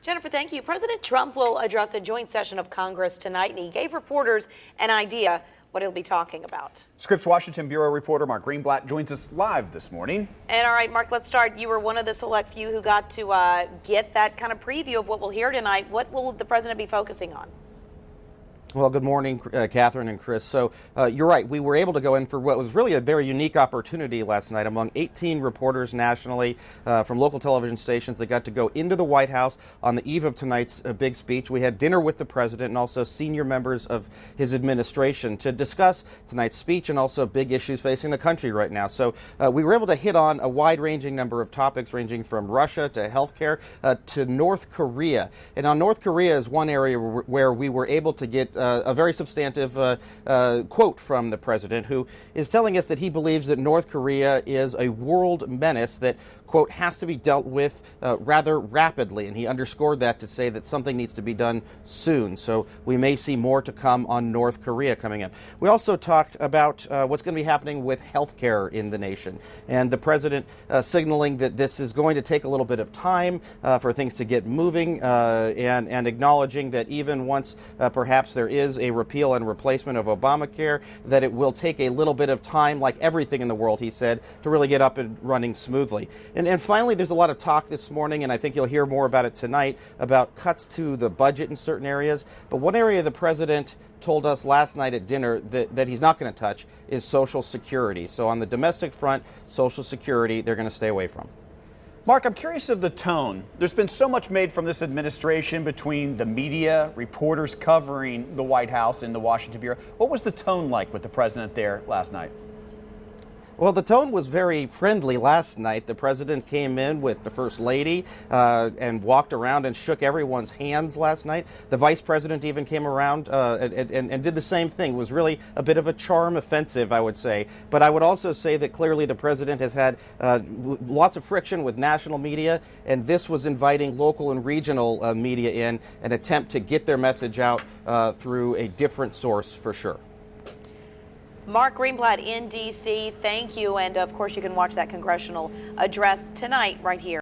Jennifer, thank you. President Trump will address a joint session of Congress tonight, and he gave reporters an idea what he'll be talking about. Scripps Washington Bureau reporter Mark Greenblatt joins us live this morning. And all right, Mark, let's start. You were one of the select few who got to get that kind of preview of what we'll hear tonight. What will the president be focusing on? Well, good morning, Catherine and Chris. So you're right. We were able to go in for what was really a very unique opportunity last night among 18 reporters nationally from local television stations. They got to go into the White House on the eve of tonight's big speech. We had dinner with the president and also senior members of his administration to discuss tonight's speech and also big issues facing the country right now. So we were able to hit on a wide-ranging number of topics ranging from Russia to healthcare to North Korea. And on North Korea is one area where we were able to get a very substantive quote from the president, who is telling us that he believes that North Korea is a world menace that, quote, has to be dealt with rather rapidly. And he underscored that to say that something needs to be done soon. So we may see more to come on North Korea coming up. We also talked about what's going to be happening with health care in the nation. And the president signaling that this is going to take a little bit of time for things to get moving and acknowledging that even once perhaps there is a repeal and replacement of Obamacare, that it will take a little bit of time, like everything in the world, he said, to really get up and running smoothly. And finally, there's a lot of talk this morning, and I think you'll hear more about it tonight, about cuts to the budget in certain areas. But one area the president told us last night at dinner that he's not going to touch is Social Security. So on the domestic front, Social Security, they're going to stay away from. Mark, I'm curious of the tone. There's been so much made from this administration between the media, reporters covering the White House and the Washington Bureau. What was the tone like with the president there last night? Well, the tone was very friendly last night. The president came in with the first lady and walked around and shook everyone's hands last night. The vice president even came around and did the same thing. It was really a bit of a charm offensive, I would say. But I would also say that clearly the president has had lots of friction with national media, and this was inviting local and regional media in an attempt to get their message out through a different source for sure. Mark Greenblatt in D.C., thank you. And of course, you can watch that congressional address tonight right here.